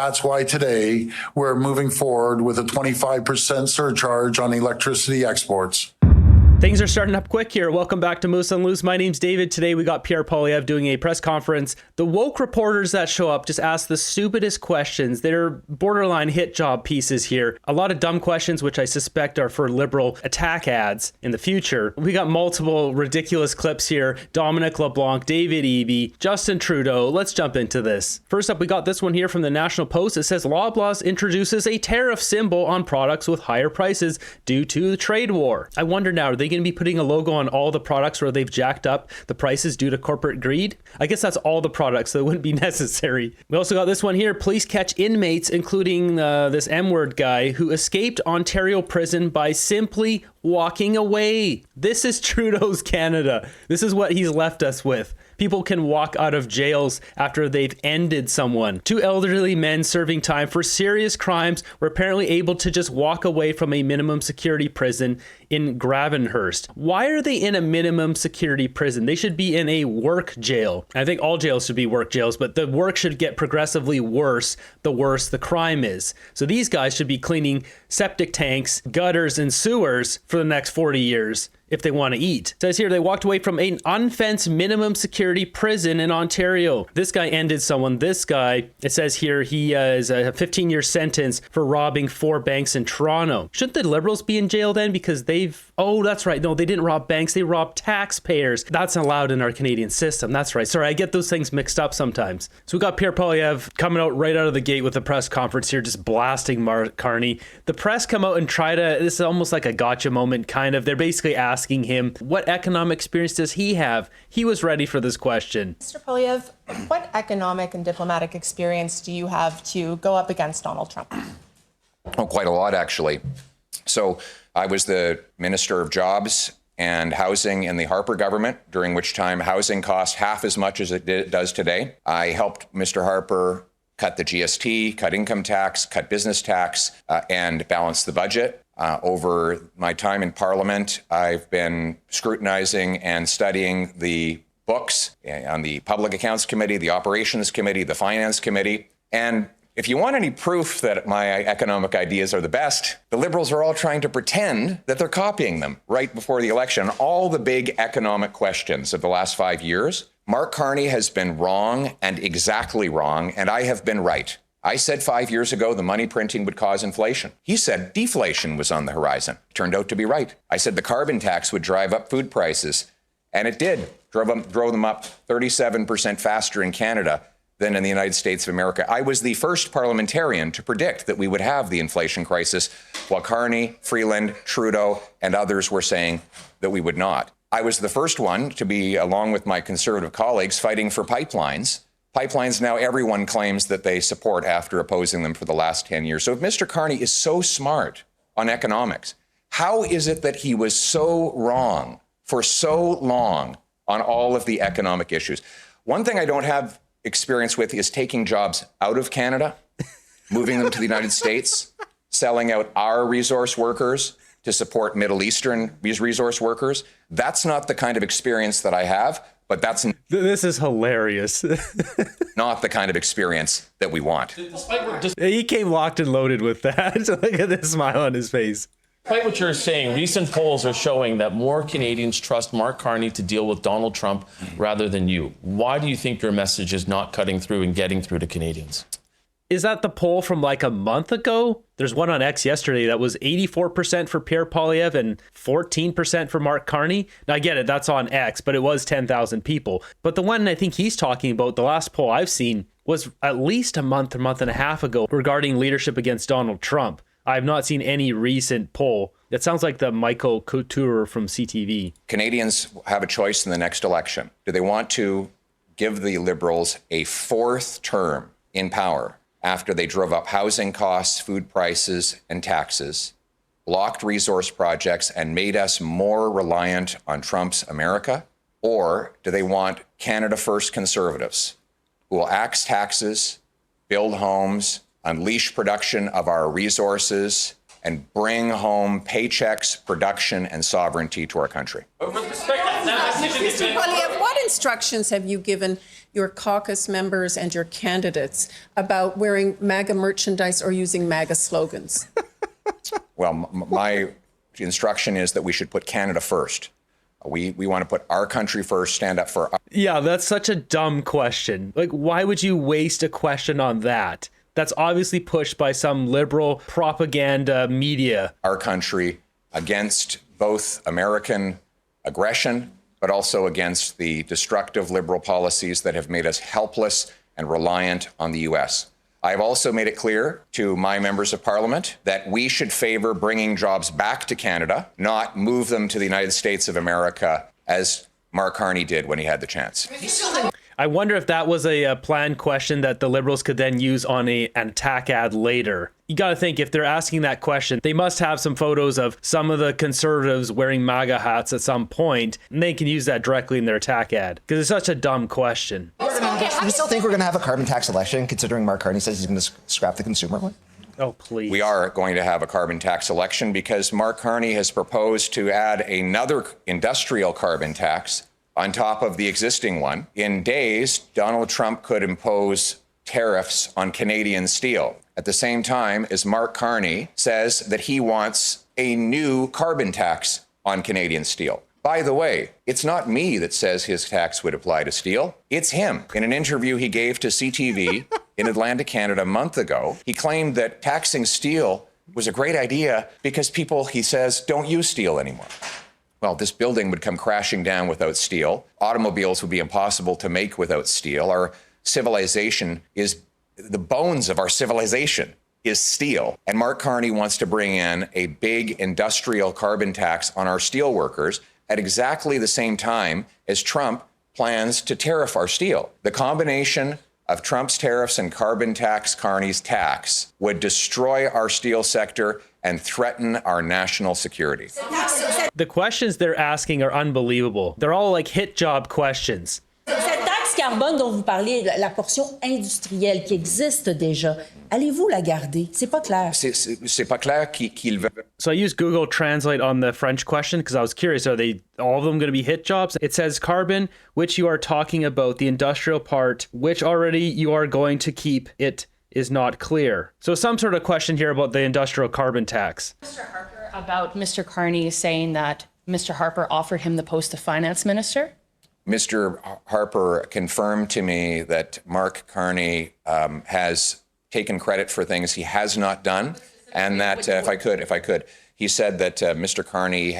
That's why today we're moving forward with a 25% surcharge on electricity exports. Things are starting up quick here. Welcome back to Moose on Loose. My name's David. Today we got Pierre Poilievre doing a press conference. The woke reporters that show up just ask the stupidest questions. They're borderline hit job pieces here. A lot of dumb questions, which I suspect are for liberal attack ads in the future. We got multiple ridiculous clips here. Dominic LeBlanc, David Eby, Justin Trudeau. Let's jump into this. First up, we got this one here from the National Post. It says Loblaws introduces a tariff symbol on products with higher prices due to the trade war. I wonder now, are they going to be putting a logo on all the products where they've jacked up the prices due to corporate greed? I guess that's all the products, so it wouldn't be necessary. We also got this one here. Police catch inmates, including this M-word guy, who escaped Ontario prison by simply walking away. This is Trudeau's Canada. This is what he's left us with. People can walk out of jails after they've ended someone. Two elderly men serving time for serious crimes were apparently able to just walk away from a minimum security prison in Gravenhurst. Why are they in a minimum security prison? They should be in a work jail. I think all jails should be work jails, but the work should get progressively worse the worse the crime is. So these guys should be cleaning septic tanks, gutters, and sewers for the next 40 years. If they want to eat. It says here they walked away from an unfenced minimum security prison in Ontario. This guy ended someone. This guy, it says here, he is a 15-year sentence for robbing 4 banks in Toronto. Shouldn't the Liberals be in jail then? Because oh, that's right. No, they didn't rob banks. They robbed taxpayers. That's allowed in our Canadian system. That's right. Sorry, I get those things mixed up sometimes. So we got Pierre Poilievre coming out right out of the gate with the press conference here, just blasting Mark Carney. The press come out and try to, this is almost like a gotcha moment kind of. They're basically asking him what economic experience does he have. He was ready for this question. Mr. Poilievre, what economic and diplomatic experience do you have to go up against Donald Trump? Oh, quite a lot, actually. So I was the Minister of Jobs and Housing in the Harper government, during which time housing cost half as much as it does today. I helped Mr. Harper cut the GST, cut income tax, cut business tax, and balance the budget. Over my time in Parliament, I've been scrutinizing and studying the books on the Public Accounts Committee, the Operations Committee, the Finance Committee. And if you want any proof that my economic ideas are the best, the Liberals are all trying to pretend that they're copying them right before the election. All the big economic questions of the last 5 years, Mark Carney has been wrong and exactly wrong, and I have been right. I said 5 years ago the money printing would cause inflation. He said deflation was on the horizon. Turned out to be right. I said the carbon tax would drive up food prices, and it did. Drove them up 37% faster in Canada than in the United States of America. I was the first parliamentarian to predict that we would have the inflation crisis, while Carney, Freeland, Trudeau, and others were saying that we would not. I was the first one to be, along with my Conservative colleagues, fighting for pipelines. Pipelines now everyone claims that they support after opposing them for the last 10 years. So if Mr. Carney is so smart on economics, how is it that he was so wrong for so long on all of the economic issues? One thing I don't have experience with is taking jobs out of Canada, moving them to the United States, selling out our resource workers to support Middle Eastern resource workers. That's not the kind of experience that I have. But this is hilarious. Not the kind of experience that we want. He came locked and loaded with that. Look at this smile on his face. Despite what you're saying, recent polls are showing that more Canadians trust Mark Carney to deal with Donald Trump rather than you. Why do you think your message is not cutting through and getting through to Canadians? Is that the poll from like a month ago? There's one on X yesterday that was 84% for Pierre Poilievre and 14% for Mark Carney. Now, I get it, that's on X, but it was 10,000 people. But the one I think he's talking about, the last poll I've seen, was at least a month and a half ago regarding leadership against Donald Trump. I have not seen any recent poll. It sounds like the Michael Couture from CTV. Canadians have a choice in the next election. Do they want to give the Liberals a 4th term in power after they drove up housing costs, food prices, and taxes, blocked resource projects, and made us more reliant on Trump's America? Or do they want Canada First Conservatives who will axe taxes, build homes, unleash production of our resources, and bring home paychecks, production, and sovereignty to our country? Mr. Poilievre, what instructions have you given your caucus members and your candidates about wearing MAGA merchandise or using MAGA slogans? Well, my instruction is that we should put Canada first. We want to put our country first, stand up for our. Yeah, that's such a dumb question. Like, why would you waste a question on that? That's obviously pushed by some liberal propaganda media. Our country against both American aggression, but also against the destructive liberal policies that have made us helpless and reliant on the U.S. I've also made it clear to my members of parliament that we should favor bringing jobs back to Canada, not move them to the United States of America, as Mark Carney did when he had the chance. I wonder if that was a planned question that the Liberals could then use on an attack ad later. You got to think, if they're asking that question, they must have some photos of some of the Conservatives wearing MAGA hats at some point, and they can use that directly in their attack ad, because it's such a dumb question. Do you still think we're going to have a carbon tax election, considering Mark Carney says he's going to scrap the consumer one? Oh, please. We are going to have a carbon tax election because Mark Carney has proposed to add another industrial carbon tax on top of the existing one. In days, Donald Trump could impose tariffs on Canadian steel. At the same time as Mark Carney says that he wants a new carbon tax on Canadian steel. By the way, it's not me that says his tax would apply to steel. It's him. In an interview he gave to CTV in Atlanta, Canada, a month ago, he claimed that taxing steel was a great idea because people, he says, don't use steel anymore. Well, this building would come crashing down without steel. Automobiles would be impossible to make without steel. Our civilization is, the bones of our civilization is steel. And Mark Carney wants to bring in a big industrial carbon tax on our steel workers at exactly the same time as Trump plans to tariff our steel. The combination of Trump's tariffs and carbon tax, Carney's tax, would destroy our steel sector and threaten our national security. The questions they're asking are unbelievable. They're all like hit job questions. Cette taxe carbone dont vous parlez, la portion industrielle qui existe déjà, allez-vous la garder? C'est pas clair. C'est pas clair qu'il veut. So I used Google Translate on the French question because I was curious, are they all of them going to be hit jobs? It says carbon, which you are talking about, the industrial part, which already you are going to keep, it is not clear. So some sort of question here about the industrial carbon tax. Mr. Harper, about Mr. Carney saying that Mr. Harper offered him the post of finance minister? Mr. Harper confirmed to me that Mark Carney has taken credit for things he has not done, and that if I could, he said that Mr. Carney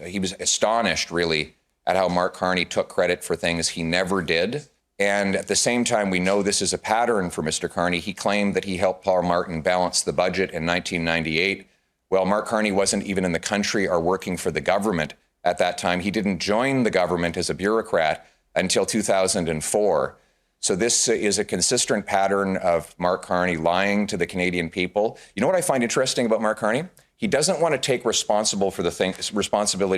he was astonished really at how Mark Carney took credit for things he never did. And at the same time, we know this is a pattern for Mr. Carney. He claimed that he helped Paul Martin balance the budget in 1998. Well, Mark Carney wasn't even in the country or working for the government at that time. He didn't join the government as a bureaucrat until 2004. So this is a consistent pattern of Mark Carney lying to the Canadian people. You know what I find interesting about Mark Carney? He doesn't want to take responsibility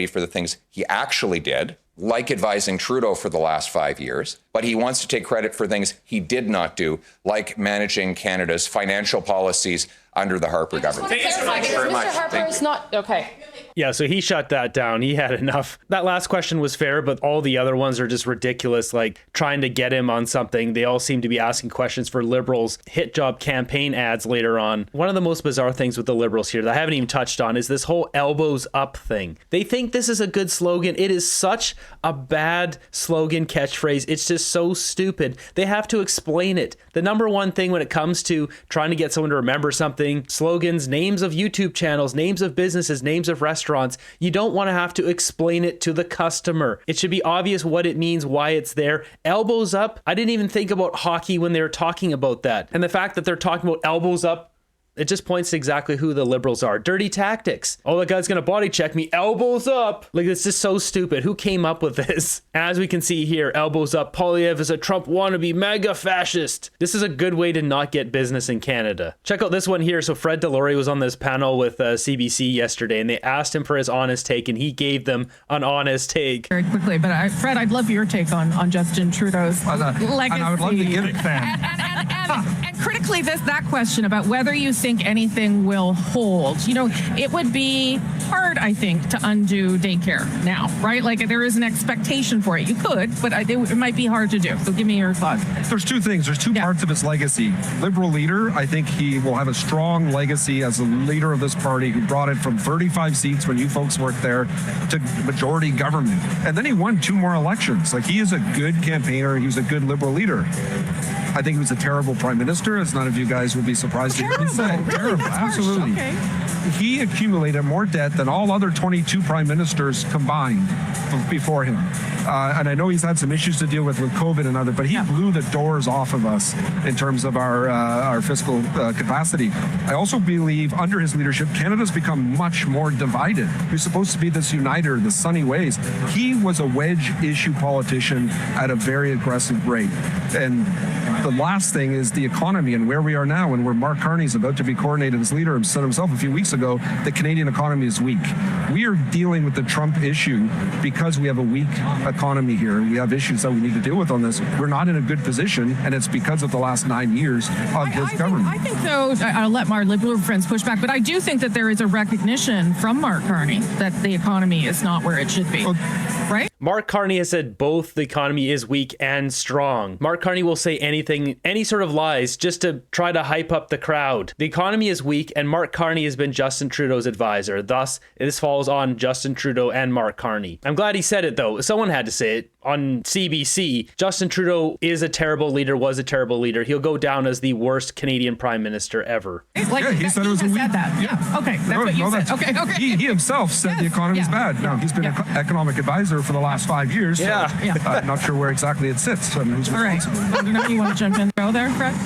for the things he actually did, like advising Trudeau for the last 5 years, but he wants to take credit for things he did not do, like managing Canada's financial policies under the Harper government. Thank you very much. Mr. Harper is not, okay. Yeah, so he shut that down. He had enough. That last question was fair, but all the other ones are just ridiculous, like trying to get him on something. They all seem to be asking questions for Liberals' hit job campaign ads later on. One of the most bizarre things with the Liberals here that I haven't even touched on is this whole elbows up thing. They think this is a good slogan. It is such a bad slogan catchphrase. It's just so stupid. They have to explain it. The number one thing when it comes to trying to get someone to remember something, slogans, names of YouTube channels, names of businesses, names of restaurants, you don't want to have to explain it to the customer. It should be obvious what it means, why it's there. Elbows up. I didn't even think about hockey when they were talking about that. And the fact that they're talking about elbows up, it just points to exactly who the Liberals are. Dirty tactics. Oh, that guy's going to body check me. Elbows up. Like, it's just so stupid. Who came up with this? As we can see here, elbows up. Poilievre is a Trump wannabe mega fascist. This is a good way to not get business in Canada. Check out this one here. So Fred Delory was on this panel with CBC yesterday, and they asked him for his honest take, and he gave them an honest take. Very quickly, but Fred, I'd love your take on Justin Trudeau's legacy. And I would love to give it and critically, that question about whether you think anything will hold. You know, it would be hard, I think, to undo daycare now, right? Like there is an expectation for it. You could, but it might be hard to do. So give me your thoughts. There's two things. There's two parts of his legacy. Liberal leader, I think he will have a strong legacy as a leader of this party who brought it from 35 seats when you folks worked there to majority government. And then he won 2 more elections. Like, he is a good campaigner. He was a good Liberal leader. I think he was a terrible prime minister, as none of you guys would be surprised to hear me say. Really? Terrible, absolutely. Okay. He accumulated more debt than all other 22 prime ministers combined before him. And I know he's had some issues to deal with COVID and other, but he blew the doors off of us in terms of our fiscal capacity. I also believe under his leadership, Canada's become much more divided. He was supposed to be this uniter, the sunny ways. He was a wedge issue politician at a very aggressive rate. And the last thing is the economy and where we are now, and where Mark Carney is about to be coronated as leader and said himself a few weeks ago, the Canadian economy is weak. We are dealing with the Trump issue because we have a weak economy here, and we have issues that we need to deal with on this. We're not in a good position, and it's because of the last 9 years of his government. I think, though, I'll let my Liberal friends push back, but I do think that there is a recognition from Mark Carney that the economy is not where it should be, right? Mark Carney has said both the economy is weak and strong. Mark Carney will say anything, any sort of lies, just to try to hype up the crowd. The economy is weak, and Mark Carney has been Justin Trudeau's advisor. Thus, this falls on Justin Trudeau and Mark Carney. I'm glad he said it, though. Someone had to say it. On CBC, Justin Trudeau is a terrible leader, was a terrible leader. He'll go down as the worst Canadian prime minister ever. Like, he said it was a weak. Yeah. Okay, that's what you said. Okay. He himself said the economy is bad. Now, he's been an economic advisor for the last 5 years. So not sure where exactly it sits. I mean, who's responsible? All right. I don't know if you want to jump in there, Fred?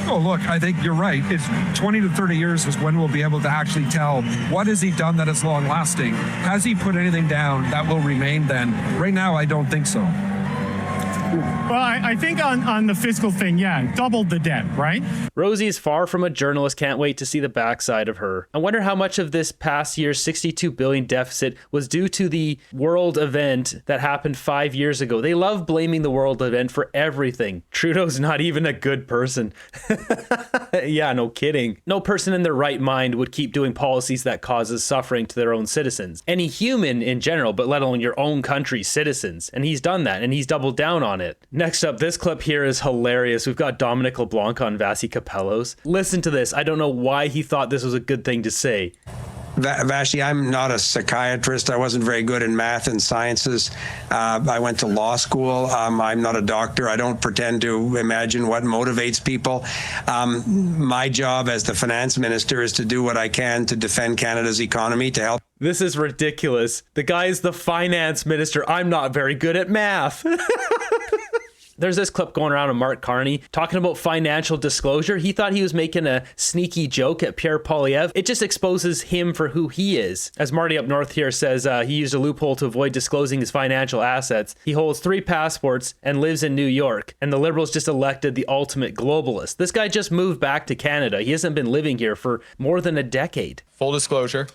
Oh, look, I think you're right. It's 20 to 30 years is when we'll be able to actually tell what has he done that is long lasting. Has he put anything down that will remain then? Right now, I don't think so. Well, I think on the fiscal thing, doubled the debt, right? Rosie is far from a journalist. Can't wait to see the backside of her. I wonder how much of this past year's $62 billion deficit was due to the world event that happened 5 years ago. They love blaming the world event for everything. Trudeau's not even a good person. Yeah, no kidding. No person in their right mind would keep doing policies that causes suffering to their own citizens. Any human in general, but let alone your own country's citizens. And he's done that, and he's doubled down on it. Next up, this clip here is hilarious. We've got Dominic LeBlanc on Vasi Capellos. Listen to this. I don't know why he thought this was a good thing to say. Vashi, I'm not a psychiatrist. I wasn't very good in math and sciences. I went to law school. I'm not a doctor. I don't pretend to imagine what motivates people. My job as the finance minister is to do what I can to defend Canada's economy, to help. This is ridiculous. The guy is the finance minister. I'm not very good at math. There's this clip going around of Mark Carney talking about financial disclosure. He thought he was making a sneaky joke at Pierre Poilievre. It just exposes him for who he is. As Marty up north here says, he used a loophole to avoid disclosing his financial assets. He holds 3 passports and lives in New York. And the Liberals just elected the ultimate globalist. This guy just moved back to Canada. He hasn't been living here for more than a decade. Full disclosure.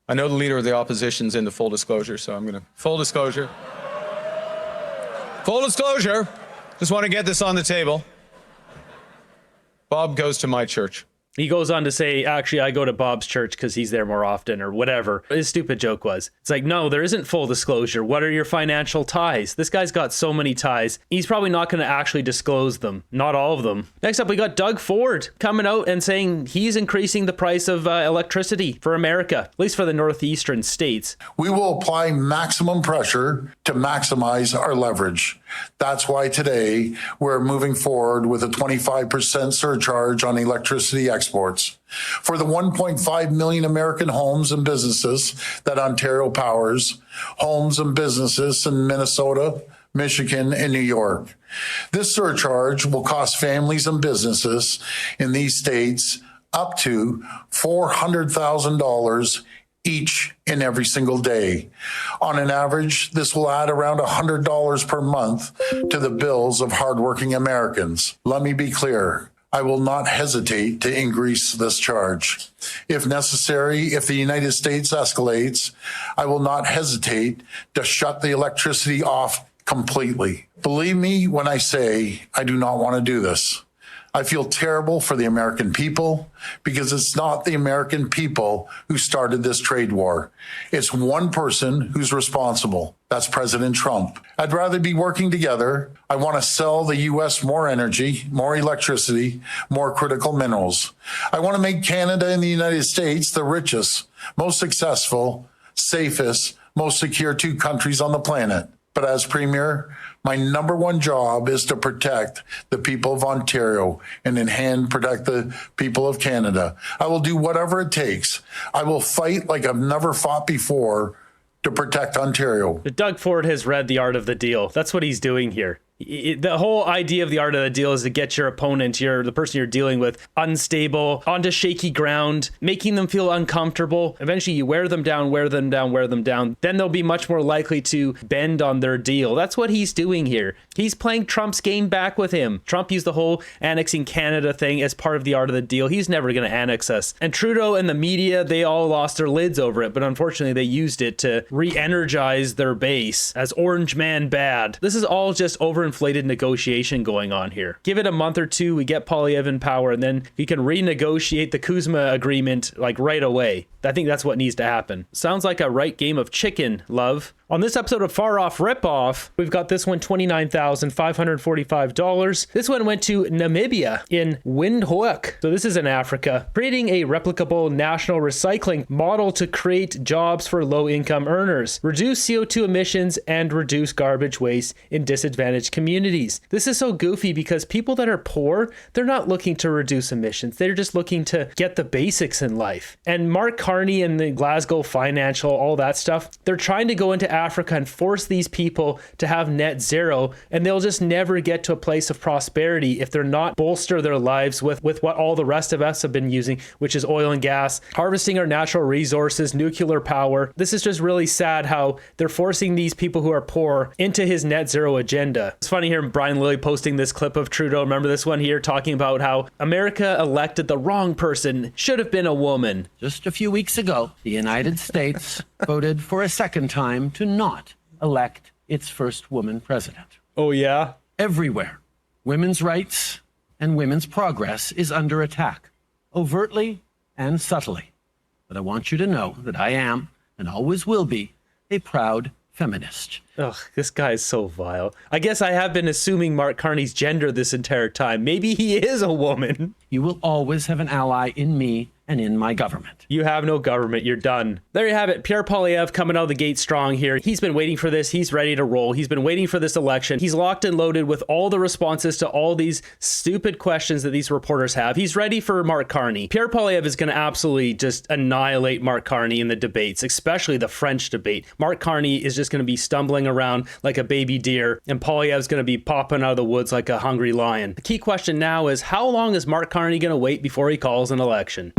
I know the leader of the opposition's into full disclosure, so I'm going to full disclosure. Full disclosure, just want to get this on the table. Bob goes to my church. He goes on to say, actually, I go to Bob's church because he's there more often or whatever. His stupid joke was. It's like, no, there isn't full disclosure. What are your financial ties? This guy's got so many ties. He's probably not going to actually disclose them. Not all of them. Next up, we got Doug Ford coming out and saying he's increasing the price of electricity for America, at least for the northeastern states. We will apply maximum pressure to maximize our leverage. That's why today we're moving forward with a 25% surcharge on electricity exports. For the 1.5 million American homes and businesses that Ontario powers, homes and businesses in Minnesota, Michigan, and New York. This surcharge will cost families and businesses in these states up to $400,000 each and every single day. On an average, this will add around $100 per month to the bills of hardworking Americans. Let me be clear. I will not hesitate to increase this charge. If necessary, if the United States escalates, I will not hesitate to shut the electricity off completely. Believe me when I say I do not want to do this. I feel terrible for the American people because it's not the American people who started this trade war. It's one person who's responsible. That's President Trump. I'd rather be working together. I want to sell the U.S. more energy, more electricity, more critical minerals. I want to make Canada and the United States the richest, most successful, safest, most secure two countries on the planet. But as Premier, my number one job is to protect the people of Ontario and in hand protect the people of Canada. I will do whatever it takes. I will fight like I've never fought before to protect Ontario. Doug Ford has read The Art of the Deal. That's what he's doing here. The whole idea of the art of the deal is to get your opponent, the person you're dealing with, unstable, onto shaky ground, making them feel uncomfortable. Eventually you wear them down. Then they'll be much more likely to bend on their deal. That's what he's doing here. He's playing Trump's game back with him. Trump used the whole annexing Canada thing as part of the art of the deal. He's never going to annex us. And Trudeau and the media, they all lost their lids over it, but unfortunately they used it to re-energize their base as Orange Man bad. This is all just overinflated negotiation going on here. Give it a month or two, we get Poilievre in power, and then we can renegotiate the Kuzma agreement like right away. I think that's what needs to happen. Sounds like a right game of chicken, love. On this episode of Far Off Ripoff, we've got this one, $29,545. This one went to Namibia in Windhoek. So this is in Africa, creating a replicable national recycling model to create jobs for low-income earners, reduce CO2 emissions, and reduce garbage waste in disadvantaged communities. This is so goofy because people that are poor, they're not looking to reduce emissions. They're just looking to get the basics in life. And Mark Carney and the Glasgow Financial, all that stuff, they're trying to go into Africa and force these people to have net zero, and they'll just never get to a place of prosperity if they're not bolster their lives with what all the rest of us have been using, which is oil and gas, harvesting our natural resources, nuclear power. This is just really sad how they're forcing these people who are poor into his net zero agenda. It's funny hearing Brian Lilly posting this clip of Trudeau. Remember this one here, talking about how America elected the wrong person, should have been a woman. Just a few weeks ago, the United States voted for a second time to not elect its first woman president. Oh, yeah? Everywhere, women's rights and women's progress is under attack, overtly and subtly. But I want you to know that I am, and always will be, a proud feminist. Ugh, this guy is so vile. I guess I have been assuming Mark Carney's gender this entire time. Maybe he is a woman. You will always have an ally in me and in my government. You have no government. You're done. There you have it. Pierre Poilievre coming out of the gate strong here. He's been waiting for this. He's ready to roll. He's been waiting for this election. He's locked and loaded with all the responses to all these stupid questions that these reporters have. He's ready for Mark Carney. Pierre Poilievre is going to absolutely just annihilate Mark Carney in the debates, especially the French debate. Mark Carney is just going to be stumbling around like a baby deer, and Poilievre's going to be popping out of the woods like a hungry lion. The key question now is, how long is Mark Carney going to wait before he calls an election?